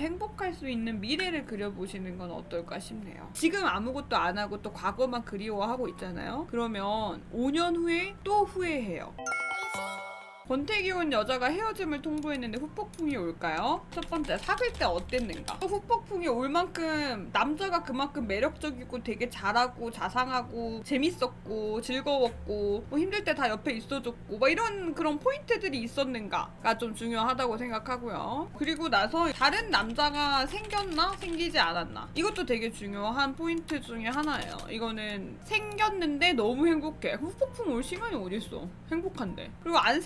행복할 수 있는 미래를 그려보시는 건 어떨까 싶네요. 지금 아무것도 안 하고 또 과거만 그리워하고 있잖아요. 그러면 5년 후에 또 후회해요. 권태기 온 여자가 헤어짐을 통보했는데 후폭풍이 올까요? 첫 번째, 사귈 때 어땠는가? 후폭풍이 올 만큼 남자가 그만큼 매력적이고 되게 잘하고 자상하고 재밌었고 즐거웠고 뭐 힘들 때 다 옆에 있어줬고 뭐 이런 그런 포인트들이 있었는가가 좀 중요하다고 생각하고요. 그리고 나서 다른 남자가 생겼나 생기지 않았나, 이것도 되게 중요한 포인트 중에 하나예요. 이거는 생겼는데 너무 행복해. 후폭풍 올 시간이 어딨어. 행복한데. 그리고 안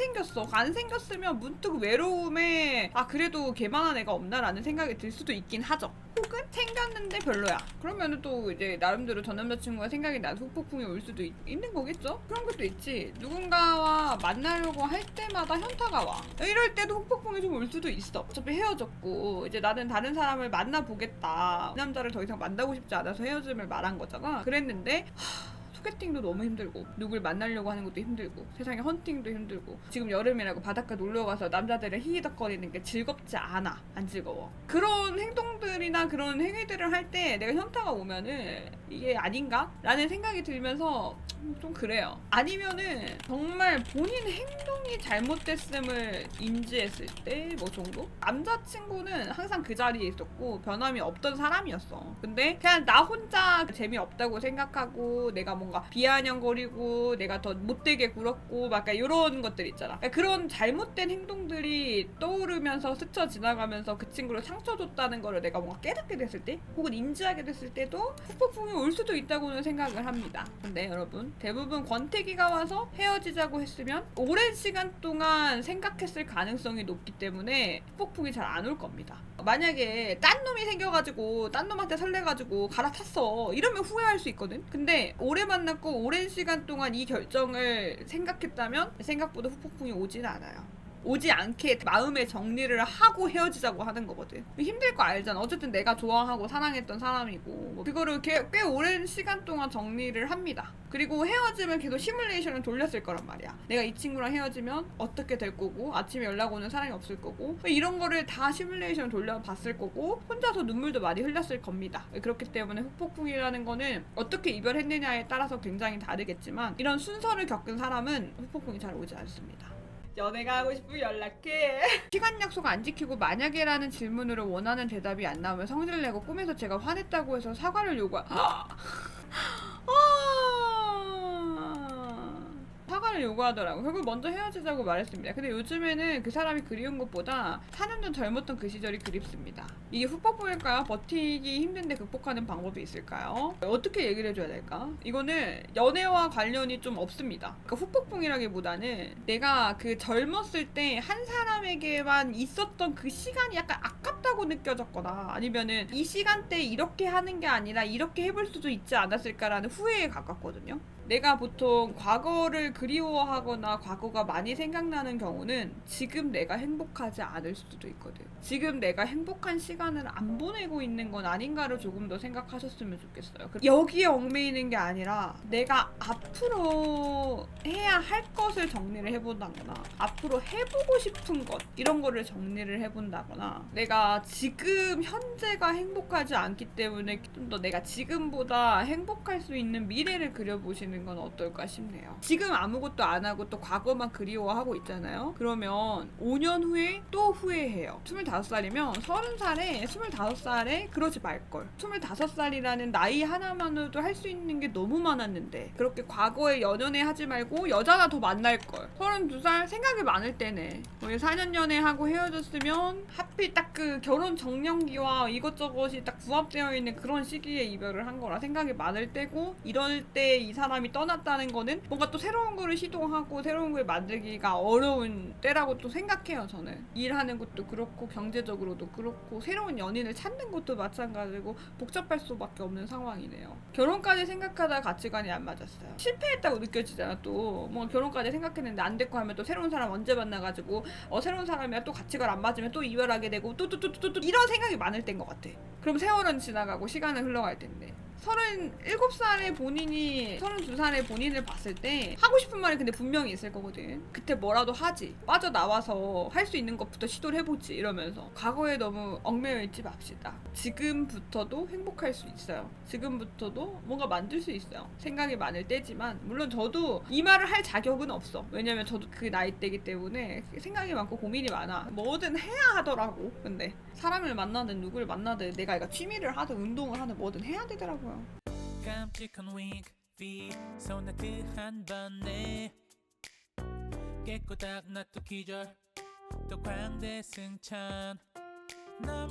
생겼으면 문득 외로움에 그래도 걔만한 애가 없나라는 생각이 들 수도 있긴 하죠. 혹은 생겼는데 별로야. 그러면은 또 이제 나름대로 전 남자친구가 생각이 나서 후폭풍이 올 수도 있는 거겠죠? 그런 것도 있지. 누군가와 만나려고 할 때마다 현타가 와. 이럴 때도 후폭풍이 좀 올 수도 있어. 어차피 헤어졌고 이제 나는 다른 사람을 만나보겠다. 이 남자를 더 이상 만나고 싶지 않아서 헤어짐을 말한 거잖아. 그랬는데 소개팅도 너무 힘들고 누굴 만나려고 하는 것도 힘들고 세상에 헌팅도 힘들고 지금 여름이라고 바닷가 놀러가서 남자들을 히히덕거리는 게 즐겁지 않아. 안 즐거워. 그런 행동들이나 그런 행위들을 할 때 내가 현타가 오면은 이게 아닌가? 라는 생각이 들면서 좀 그래요. 아니면은 정말 본인 행동이 잘못됐음을 인지했을 때 뭐 정도? 남자친구는 항상 그 자리에 있었고 변함이 없던 사람이었어. 근데 그냥 나 혼자 재미없다고 생각하고 내가 뭔가 비아냥거리고 내가 더 못되게 굴었고 막 이런 것들 있잖아. 그런 잘못된 행동들이 떠오르면서 스쳐 지나가면서 그 친구를 상처 줬다는 거를 내가 뭔가 깨닫게 됐을 때 혹은 인지하게 됐을 때도 후폭풍이 올 수도 있다고는 생각을 합니다. 근데 여러분, 대부분 권태기가 와서 헤어지자고 했으면 오랜 시간 동안 생각했을 가능성이 높기 때문에 후폭풍이 잘 안 올 겁니다. 만약에 딴 놈이 생겨가지고 딴 놈한테 설레가지고 갈아탔어 이러면 후회할 수 있거든. 근데 오래 만났고 오랜 시간 동안 이 결정을 생각했다면 생각보다 후폭풍이 오진 않아요. 오지 않게 마음의 정리를 하고 헤어지자고 하는 거거든. 힘들 거 알잖아. 어쨌든 내가 좋아하고 사랑했던 사람이고 그거를 꽤 오랜 시간 동안 정리를 합니다. 그리고 헤어지면 계속 시뮬레이션을 돌렸을 거란 말이야. 내가 이 친구랑 헤어지면 어떻게 될 거고 아침에 연락 오는 사람이 없을 거고 이런 거를 다 시뮬레이션을 돌려봤을 거고 혼자서 눈물도 많이 흘렸을 겁니다. 그렇기 때문에 후폭풍이라는 거는 어떻게 이별했느냐에 따라서 굉장히 다르겠지만 이런 순서를 겪은 사람은 후폭풍이 잘 오지 않습니다. 연애가 하고 싶으면 연락해. 시간 약속 안 지키고 만약에라는 질문으로 원하는 대답이 안 나오면 성질 내고 꿈에서 제가 화냈다고 해서 사과를 사과를 요구하더라고. 결국 먼저 헤어지자고 말했습니다. 근데 요즘에는 그 사람이 그리운 것보다 4년 전 젊었던 그 시절이 그립습니다. 이게 후폭풍일까요? 버티기 힘든데 극복하는 방법이 있을까요? 어떻게 얘기를 해줘야 될까? 이거는 연애와 관련이 좀 없습니다. 그러니까 후폭풍이라기보다는 내가 그 젊었을 때 한 사람에게만 있었던 그 시간이 약간 아깝다고 느껴졌거나 아니면은 이 시간대에 이렇게 하는 게 아니라 이렇게 해볼 수도 있지 않았을까라는 후회에 가깝거든요. 내가 보통 과거를 그리워하거나 과거가 많이 생각나는 경우는 지금 내가 행복하지 않을 수도 있거든. 지금 내가 행복한 시간을 안 보내고 있는 건 아닌가를 조금 더 생각하셨으면 좋겠어요. 여기에 얽매이는 게 아니라 내가 앞으로 해야 할 것을 정리를 해본다거나 앞으로 해보고 싶은 것 이런 거를 정리를 해본다거나 내가 지금 현재가 행복하지 않기 때문에 좀 더 내가 지금보다 행복할 수 있는 미래를 그려보시는 건 어떨까 싶네요. 지금 아무것도 안 하고 또 과거만 그리워하고 있잖아요. 그러면 5년 후에 또 후회해요. 25살이면 30살에 25살에 그러지 말걸. 25살이라는 나이 하나만으로도 할 수 있는 게 너무 많았는데 그렇게 과거에 연연해 하지 말고 여자나 더 만날걸. 32살 생각이 많을 때네. 우리 4년 연애하고 헤어졌으면 하필 딱 그 결혼 정년기와 이것저것이 딱 부합되어 있는 그런 시기에 이별을 한 거라 생각이 많을 때고 이럴 때 이 사람이 떠났다는 거는 뭔가 또 새로운 거를 시도하고 새로운 걸 만들기가 어려운 때라고 또 생각해요. 저는 일하는 것도 그렇고 경제적으로도 그렇고 새로운 연인을 찾는 것도 마찬가지고 복잡할 수밖에 없는 상황이네요. 결혼까지 생각하다 가치관이 안 맞았어요. 실패했다고 느껴지잖아. 또 뭐 결혼까지 생각했는데 안 됐고 하면 또 새로운 사람 언제 만나가지고 새로운 사람이랑 또 가치관 안 맞으면 또 이별하게 되고 또 이런 생각이 많을 때인 것 같아. 그럼 세월은 지나가고 시간은 흘러갈 텐데 37살의 본인이 32살의 본인을 봤을 때 하고 싶은 말이 근데 분명히 있을 거거든. 그때 뭐라도 하지. 빠져나와서 할 수 있는 것부터 시도를 해보지 이러면서 과거에 너무 얽매여 있지 맙시다. 지금부터도 행복할 수 있어요. 지금부터도 뭔가 만들 수 있어요. 생각이 많을 때지만 물론 저도 이 말을 할 자격은 없어. 왜냐면 저도 그 나이대이기 때문에 생각이 많고 고민이 많아. 뭐든 해야 하더라고. 근데 사람을 만나든 누구를 만나든 내가 이거 취미를 하든 운동을 하든 뭐든 해야 되더라고요. 깜찍한 윙크 소나트 한 번에 깨꼬닥 나또 기절 또 광대 승천 넌